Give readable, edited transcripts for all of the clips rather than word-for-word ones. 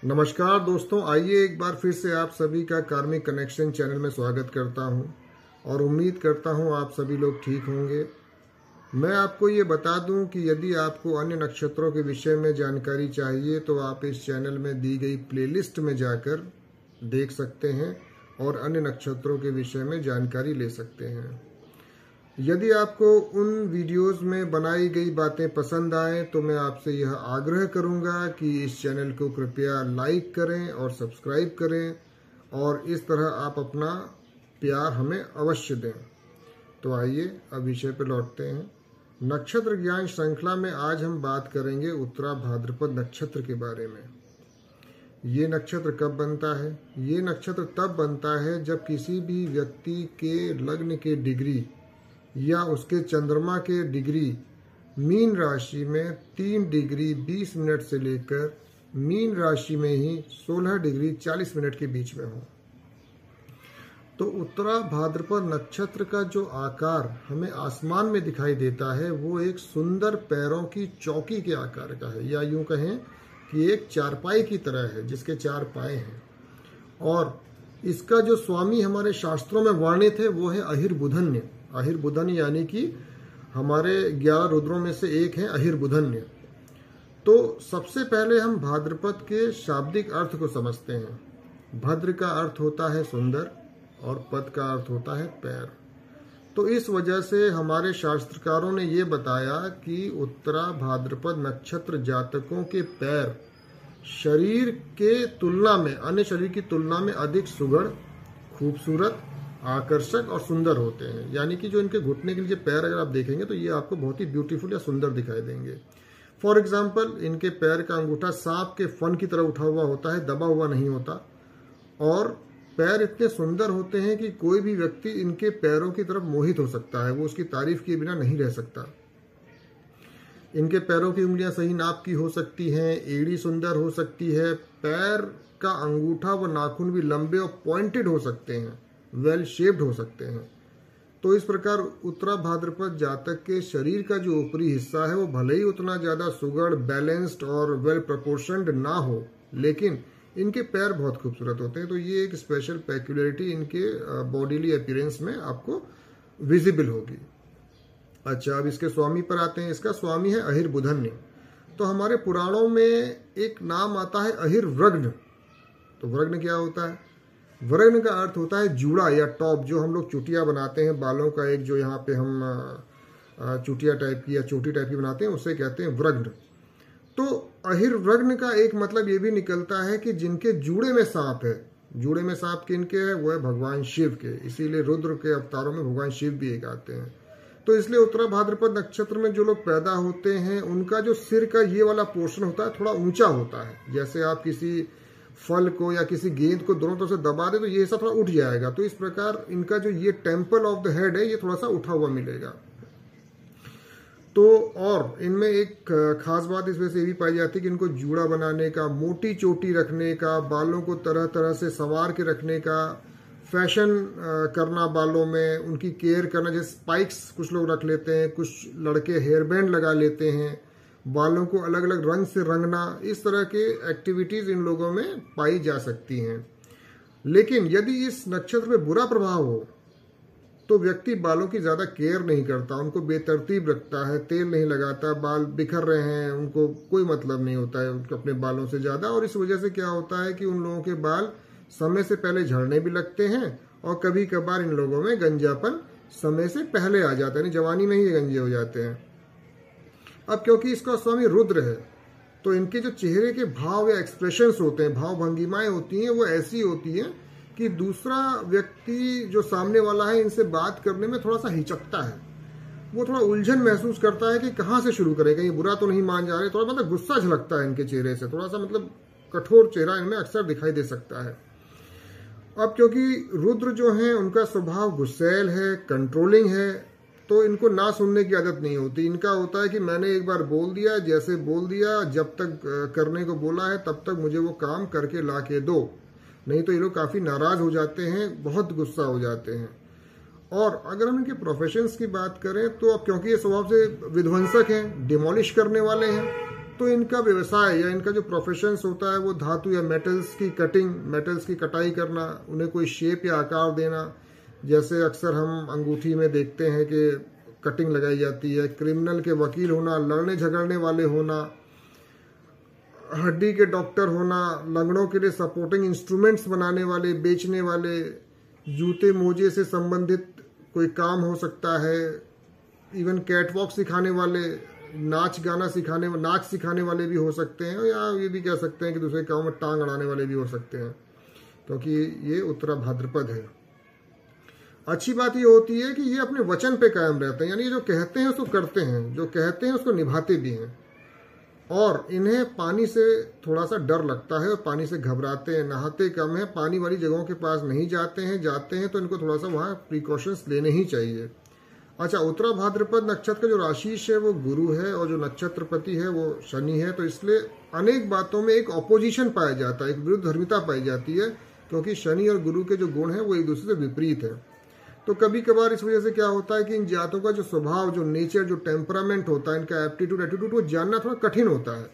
नमस्कार दोस्तों, आइए एक बार फिर से आप सभी का कार्मिक कनेक्शन चैनल में स्वागत करता हूं और उम्मीद करता हूं आप सभी लोग ठीक होंगे। मैं आपको ये बता दूं कि यदि आपको अन्य नक्षत्रों के विषय में जानकारी चाहिए तो आप इस चैनल में दी गई प्लेलिस्ट में जाकर देख सकते हैं और अन्य नक्षत्रों के विषय में जानकारी ले सकते हैं। यदि आपको उन वीडियोस में बनाई गई बातें पसंद आए तो मैं आपसे यह आग्रह करूंगा कि इस चैनल को कृपया लाइक करें और सब्सक्राइब करें और इस तरह आप अपना प्यार हमें अवश्य दें। तो आइए अब विषय पर लौटते हैं। नक्षत्र ज्ञान श्रृंखला में आज हम बात करेंगे उत्तरा भाद्रपद नक्षत्र के बारे में। ये नक्षत्र कब बनता है? ये नक्षत्र तब बनता है जब किसी भी व्यक्ति के लग्न के डिग्री या उसके चंद्रमा के डिग्री मीन राशि में 3 डिग्री 20 मिनट से लेकर मीन राशि में ही 16 डिग्री 40 मिनट के बीच में हो। तो उत्तरा भाद्रपद नक्षत्र का जो आकार हमें आसमान में दिखाई देता है वो एक सुंदर पैरों की चौकी के आकार का है, या यूं कहें कि एक चारपाई की तरह है जिसके 4 पाए हैं। और इसका जो स्वामी हमारे शास्त्रों में वर्णित है वो है अहिर्बुधन्य। अहिर्बुधन्य यानी कि हमारे 11 रुद्रों में से एक है अहिर्बुधन्य। तो सबसे पहले हम भाद्रपद के शाब्दिक अर्थ को समझते हैं। भद्र का अर्थ होता है सुंदर और पद का अर्थ होता है पैर। तो इस वजह से हमारे शास्त्रकारों ने ये बताया कि उत्तरा भाद्रपद नक्षत्र जातकों के पैर शरीर के तुलना में, अन्य शरीर की तुलना में अधिक सुघड़, खूबसूरत, आकर्षक और सुंदर होते हैं। यानी कि जो इनके घुटने के लिए पैर अगर आप देखेंगे तो ये आपको बहुत ही ब्यूटीफुल या सुंदर दिखाई देंगे। फॉर एग्जाम्पल, इनके पैर का अंगूठा सांप के फन की तरह उठा हुआ होता है, दबा हुआ नहीं होता। और पैर इतने सुंदर होते हैं कि कोई भी व्यक्ति इनके पैरों की तरफ मोहित हो सकता है, वो उसकी तारीफ किए बिना नहीं रह सकता। इनके पैरों की उंगलियां सही नाप की हो सकती हैं, एड़ी सुंदर हो सकती है, पैर का अंगूठा व नाखून भी लंबे और पॉइंटेड हो सकते हैं, वेल शेप्ड हो सकते हैं। तो इस प्रकार उत्तरा भाद्रपद जातक के शरीर का जो ऊपरी हिस्सा है वो भले ही उतना ज्यादा सुगढ़, बैलेंस्ड और वेल प्रोपोर्शनड ना हो, लेकिन इनके पैर बहुत खूबसूरत होते हैं। तो ये एक स्पेशल पेक्युलरिटी इनके बॉडीली अपीयरेंस में आपको विजिबल होगी। अच्छा, अब इसके स्वामी पर आते हैं। इसका स्वामी है अहिर्बुधन्य। तो हमारे पुराणों में एक नाम आता है अहिर्व्रग्न। तो व्रग्न क्या होता है? व्रग्न का अर्थ होता है जूड़ा या टॉप, जो हम लोग चुटिया बनाते हैं बालों का, एक जो यहाँ पे हम चुटिया टाइप की या चोटी टाइप की बनाते हैं, उसे कहते हैं व्रग्न। तो अहिर्व्रग्न का एक मतलब ये भी निकलता है कि जिनके जूड़े में सांप है। जूड़े में सांप किनके है? वो है भगवान शिव के। इसीलिए रुद्र के अवतारों में भगवान शिव भी एक आते हैं। तो इसलिए उत्तरा भाद्रपद नक्षत्र में जो लोग पैदा होते हैं उनका जो सिर का ये वाला पोर्शन होता है थोड़ा ऊंचा होता है। जैसे आप किसी फल को या किसी गेंद को दोनों तरफ से दबा दे तो ये हिस्सा थोड़ा उठ जाएगा। तो इस प्रकार इनका जो ये टेम्पल ऑफ द हेड है ये थोड़ा सा उठा हुआ मिलेगा। तो और इनमें एक खास बात इस वजह से भी पाई जाती है कि इनको जूड़ा बनाने का, मोटी चोटी रखने का, बालों को तरह तरह से संवार के रखने का, फैशन करना, बालों में उनकी केयर करना, जैसे स्पाइक्स कुछ लोग रख लेते हैं, कुछ लड़के हेयर बैंड लगा लेते हैं, बालों को अलग अलग रंग से रंगना, इस तरह के एक्टिविटीज इन लोगों में पाई जा सकती हैं। लेकिन यदि इस नक्षत्र पे बुरा प्रभाव हो तो व्यक्ति बालों की ज्यादा केयर नहीं करता, उनको बेतरतीब रखता है, तेल नहीं लगाता, बाल बिखर रहे हैं, उनको कोई मतलब नहीं होता है उनको अपने बालों से ज्यादा। और इस वजह से क्या होता है कि उन लोगों के बाल समय से पहले झड़ने भी लगते हैं और कभी कभार इन लोगों में गंजापन समय से पहले आ जाता है, जवानी में ही गंजे हो जाते हैं। अब क्योंकि इसका स्वामी रुद्र है तो इनके जो चेहरे के भाव या एक्सप्रेशंस होते हैं, भाव भंगिमाएं होती हैं, वो ऐसी होती हैं कि दूसरा व्यक्ति जो सामने वाला है इनसे बात करने में थोड़ा सा हिचकता है, वो थोड़ा उलझन महसूस करता है कि कहाँ से शुरू करे, कहीं बुरा तो नहीं मान जा रहे, थोड़ा मतलब गुस्सा झलकता है इनके चेहरे से, थोड़ा सा मतलब कठोर चेहरा इनमें अक्सर दिखाई दे सकता है। अब क्योंकि रुद्र जो है उनका स्वभाव गुस्सैल है, कंट्रोलिंग है, तो इनको ना सुनने की आदत नहीं होती। इनका होता है कि मैंने एक बार बोल दिया, जैसे बोल दिया, जब तक करने को बोला है तब तक मुझे वो काम करके ला के दो, नहीं तो ये लोग काफी नाराज हो जाते हैं, बहुत गुस्सा हो जाते हैं। और अगर हम इनके प्रोफेशंस की बात करें तो अब क्योंकि ये स्वभाव से विध्वंसक हैं, डिमोलिश करने वाले हैं, तो इनका व्यवसाय या इनका जो प्रोफेशंस होता है वो धातु या मेटल्स की कटिंग, मेटल्स की कटाई करना, उन्हें कोई शेप या आकार देना, जैसे अक्सर हम अंगूठी में देखते हैं कि कटिंग लगाई जाती है। क्रिमिनल के वकील होना, लड़ने झगड़ने वाले होना, हड्डी के डॉक्टर होना, लंगड़ों के लिए सपोर्टिंग इंस्ट्रूमेंट्स बनाने वाले, बेचने वाले, जूते मोजे से संबंधित कोई काम हो सकता है, इवन कैटवॉक सिखाने वाले, नाच सिखाने वाले भी हो सकते हैं, या ये भी कह सकते हैं कि दूसरे काम में टांग अड़ाने वाले भी हो सकते हैं, क्योंकि ये उत्तरा भाद्रपद है। अच्छी बात ये होती है कि ये अपने वचन पे कायम रहते हैं, यानी जो कहते हैं उसको करते हैं, जो कहते हैं उसको निभाते भी हैं। और इन्हें पानी से थोड़ा सा डर लगता है और पानी से घबराते हैं, नहाते कम है, पानी वाली जगहों के पास नहीं जाते हैं तो इनको थोड़ा सा वहाँ प्रिकॉशंस लेने ही चाहिए। अच्छा, उत्तरा भाद्रपद नक्षत्र का जो राशिश है वो गुरु है और जो नक्षत्रपति है वो शनि है, तो इसलिए अनेक बातों में एक ऑपोजिशन पाया जाता है, एक विरुद्ध धर्मिता पाई जाती है, क्योंकि शनि और गुरु के जो गुण हैं वो एक दूसरे से विपरीत है। तो कभी कभार इस वजह से क्या होता है कि इन जातों का जो स्वभाव, जो नेचर, जो टेम्परामेंट होता है, इनका एप्टीट्यूड वो जानना थोड़ा कठिन होता है।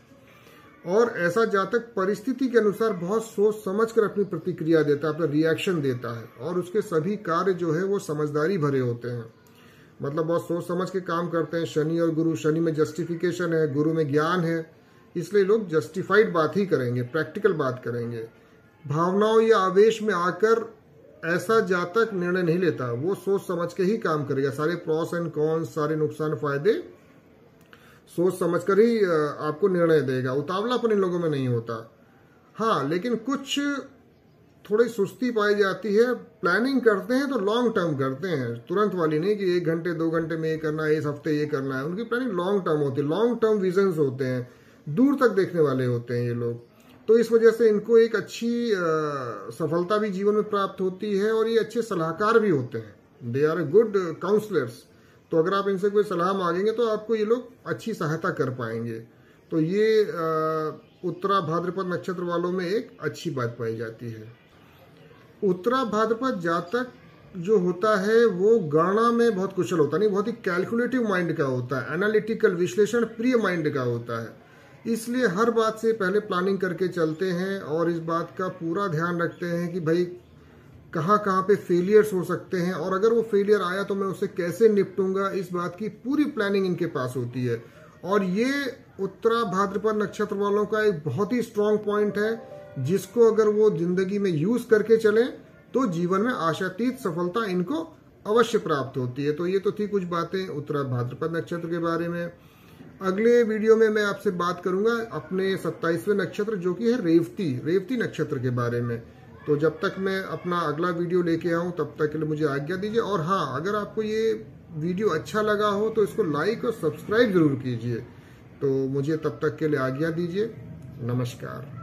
और ऐसा जातक परिस्थिति के अनुसार बहुत सोच समझ कर अपनी प्रतिक्रिया देता है, अपना रिएक्शन देता है, और उसके सभी कार्य जो है वो समझदारी भरे होते हैं, मतलब बहुत सोच समझ के काम करते हैं। शनि और गुरु, शनि में जस्टिफिकेशन है, गुरु में ज्ञान है, इसलिए लोग जस्टिफाइड बात ही करेंगे, प्रैक्टिकल बात करेंगे। भावनाओं या आवेश में आकर ऐसा जातक निर्णय नहीं लेता, वो सोच समझ के ही काम करेगा। सारे प्रॉस एंड कॉन्स, सारे नुकसान फायदे सोच समझ कर ही आपको निर्णय देगा। उतावलापन इन लोगों में नहीं होता। हाँ, लेकिन कुछ थोड़ी सुस्ती पाई जाती है। प्लानिंग करते हैं तो लॉन्ग टर्म करते हैं, तुरंत वाली नहीं कि 1 घंटे 2 घंटे में ये करना है, इस हफ्ते ये करना है। उनकी प्लानिंग लॉन्ग टर्म होती है, लॉन्ग टर्म विजन्स होते हैं, दूर तक देखने वाले होते हैं ये लोग। तो इस वजह से इनको एक अच्छी सफलता भी जीवन में प्राप्त होती है और ये अच्छे सलाहकार भी होते हैं। They are good counsellors. तो अगर आप इनसे कोई सलाह मांगेंगे तो आपको ये लोग अच्छी सहायता कर पाएंगे। तो ये उत्तरा भाद्रपद नक्षत्र वालों में एक अच्छी बात पाई जाती है। उत्तरा भाद्रपद जातक जो होता है वो गणना में बहुत कुशल होता नहीं, बहुत ही कैलकुलेटिव माइंड का होता है, एनालिटिकल, विश्लेषण प्रिय माइंड का होता है। इसलिए हर बात से पहले प्लानिंग करके चलते हैं और इस बात का पूरा ध्यान रखते हैं कि भाई कहाँ कहाँ पे फेलियर्स हो सकते हैं, और अगर वो फेलियर आया तो मैं उससे कैसे निपटूंगा, इस बात की पूरी प्लानिंग इनके पास होती है। और ये उत्तरा भाद्रपद नक्षत्र वालों का एक बहुत ही स्ट्रांग पॉइंट है, जिसको अगर वो जिंदगी में यूज करके चलें तो जीवन में आशातीत सफलता इनको अवश्य प्राप्त होती है। तो ये तो थी कुछ बातें उत्तरा भाद्रपद नक्षत्र के बारे में। अगले वीडियो में मैं आपसे बात करूंगा अपने 27वें नक्षत्र जो कि है रेवती नक्षत्र के बारे में। तो जब तक मैं अपना अगला वीडियो लेके आऊं तब तक के लिए मुझे आज्ञा दीजिए। और हाँ, अगर आपको ये वीडियो अच्छा लगा हो तो इसको लाइक और सब्सक्राइब जरूर कीजिए। तो मुझे तब तक के लिए आज्ञा दीजिए। नमस्कार।